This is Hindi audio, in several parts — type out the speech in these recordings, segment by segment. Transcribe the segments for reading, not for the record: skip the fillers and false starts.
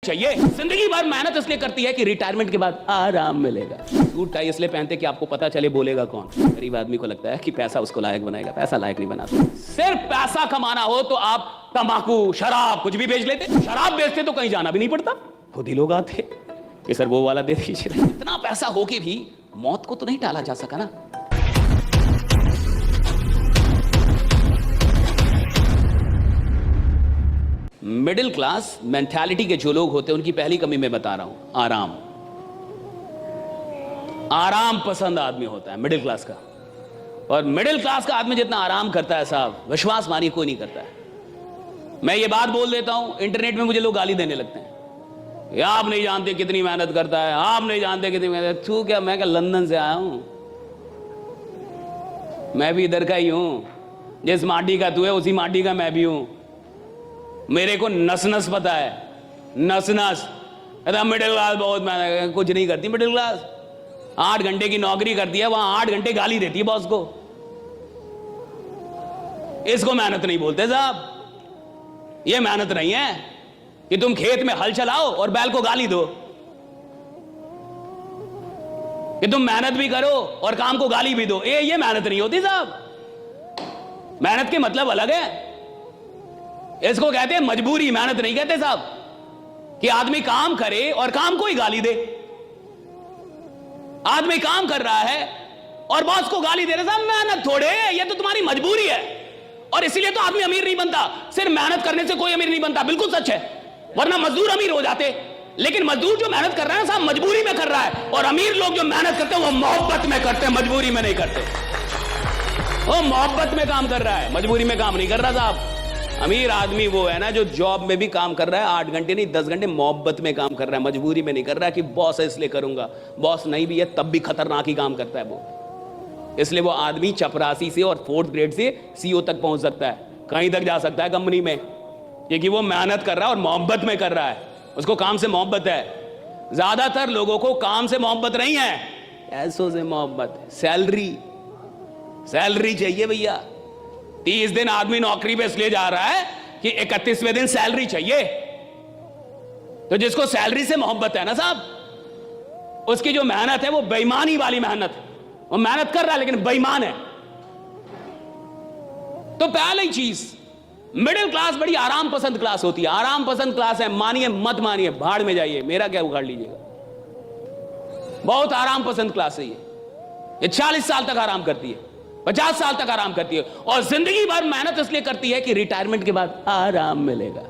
चाहिए। जिंदगी भर मेहनत इसलिए करती है कि रिटायरमेंट के बाद आराम मिलेगा। सूट टाई इसलिए पहनते कि आपको पता चले बोलेगा कौन। गरीब आदमी को लगता है कि पैसा उसको लायक बनाएगा, पैसा लायक नहीं बनाता। सिर्फ पैसा कमाना हो तो आप तंबाकू, शराब कुछ भी बेच लेते। शराब बेचते तो कहीं जाना भी नहीं पड़ता, खुद ही लोग आते कि सर वो वाला दे दीजिए। इतना पैसा हो के भी मौत को तो नहीं टाला जा सका ना। मिडिल क्लास मेंटालिटी के जो लोग होते हैं उनकी पहली कमी मैं बता रहा हूं, आराम। आराम पसंद आदमी होता है मिडिल क्लास का। और मिडिल क्लास का आदमी जितना आराम करता है साहब, विश्वास मानिए कोई नहीं करता है। मैं ये बात बोल देता हूं, इंटरनेट में मुझे लोग गाली देने लगते हैं, या आप नहीं जानते कितनी मेहनत करता है, आप नहीं जानते कितनी मेहनत। तू क्या, मैं क्या लंदन से आया हूं, मैं भी इधर का ही हूं। जिस माटी का तू है उसी माटी का मैं भी हूं। मेरे को नस नस पता है, नस नस। मिडिल क्लास बहुत मेहनत, कुछ नहीं करती मिडिल क्लास। 8 घंटे की नौकरी करती है, वहां 8 घंटे गाली देती है बॉस को। इसको मेहनत नहीं बोलते साहब। ये मेहनत नहीं है कि तुम खेत में हल चलाओ और बैल को गाली दो, कि तुम मेहनत भी करो और काम को गाली भी दो। ये मेहनत नहीं होती साहब। मेहनत के मतलब अलग है। इसको कहते हैं मजबूरी, मेहनत नहीं कहते साहब। कि आदमी काम करे और काम को ही गाली दे। आदमी काम कर रहा है और बॉस को गाली दे रहा है, साहब मेहनत थोड़े, ये तो तुम्हारी मजबूरी है। और इसीलिए तो आदमी अमीर नहीं बनता। सिर्फ मेहनत करने से कोई अमीर नहीं बनता, बिल्कुल सच है। वरना मजदूर अमीर हो जाते। लेकिन मजदूर जो मेहनत कर रहा है साहब, मजबूरी में कर रहा है। और अमीर लोग जो मेहनत करते हैं वो मोहब्बत में करते हैं, मजबूरी में नहीं करते। वो मोहब्बत में काम कर रहा है, मजबूरी में काम नहीं कर रहा साहब। अमीर आदमी वो है ना जो जॉब में भी काम कर रहा है, 8 घंटे नहीं 10 घंटे मोहब्बत में काम कर रहा है, मजबूरी में नहीं कर रहा है कि बॉस है इसलिए करूंगा। बॉस नहीं भी है तब भी खतरनाक ही काम करता है वो। इसलिए वो आदमी चपरासी से और 4th ग्रेड से सीईओ तक पहुंच सकता है, कहीं तक जा सकता है कंपनी में, क्योंकि वो मेहनत कर रहा है और मोहब्बत में कर रहा है। उसको काम से मोहब्बत है। ज्यादातर लोगों को काम से मोहब्बत नहीं है, पैसों से मोहब्बत है। सैलरी चाहिए भैया। 30 दिन आदमी नौकरी पे इसलिए जा रहा है कि 31वें दिन सैलरी चाहिए। तो जिसको सैलरी से मोहब्बत है ना साहब, उसकी जो मेहनत है वो बेईमानी वाली मेहनत। वो मेहनत कर रहा है लेकिन बेईमान है। तो पहली चीज, मिडिल क्लास बड़ी आराम पसंद क्लास होती है। आराम पसंद क्लास है, मानिए मत मानिए, भाड़ में जाइए, मेरा क्या उखाड़ लीजिएगा। बहुत आराम पसंद क्लास है ये 40 साल तक आराम करती है, 50 साल तक आराम करती है। और जिंदगी भर मेहनत इसलिए करती है कि रिटायरमेंट के बाद आराम मिलेगा।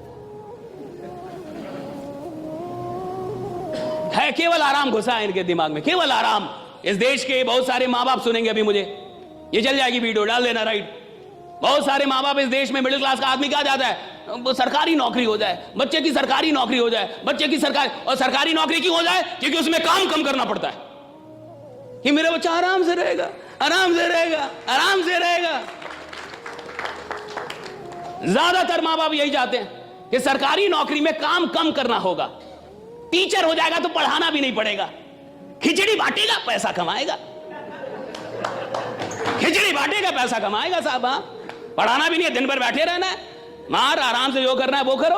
है केवल आराम घुसा है इनके दिमाग में, केवल आराम। इस देश के बहुत सारे मां बाप सुनेंगे अभी मुझे, ये चल जाएगी वीडियो, डाल देना राइट। बहुत सारे मां बाप इस देश में, मिडिल क्लास का आदमी क्या चाहता है, सरकारी नौकरी हो जाए, बच्चे की सरकारी नौकरी हो जाए, बच्चे की सरकारी। और सरकारी नौकरी क्यों हो जाए? क्योंकि उसमें काम कम करना पड़ता है, कि मेरा बच्चा आराम से रहेगा, आराम से रहेगा, आराम से रहेगा। ज्यादातर मां बाप यही चाहते हैं कि सरकारी नौकरी में काम कम करना होगा। टीचर हो जाएगा तो पढ़ाना भी नहीं पड़ेगा, खिचड़ी बांटेगा पैसा कमाएगा, खिचड़ी बांटेगा पैसा कमाएगा साहब। पढ़ाना भी नहीं है, दिन भर बैठे रहना है, मार आराम से जो करना है वो करो।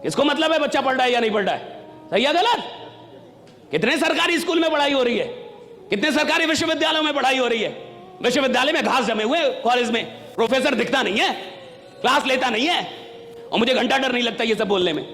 किसको मतलब है बच्चा पढ़ रहा है या नहीं पढ़ रहा है, सही है गलत? कितने सरकारी स्कूल में पढ़ाई हो रही है, कितने सरकारी विश्वविद्यालयों में पढ़ाई हो रही है। विश्वविद्यालय में घास जमे हुए, कॉलेज में प्रोफेसर दिखता नहीं है, क्लास लेता नहीं है। और मुझे घंटा डर नहीं लगता ये सब बोलने में।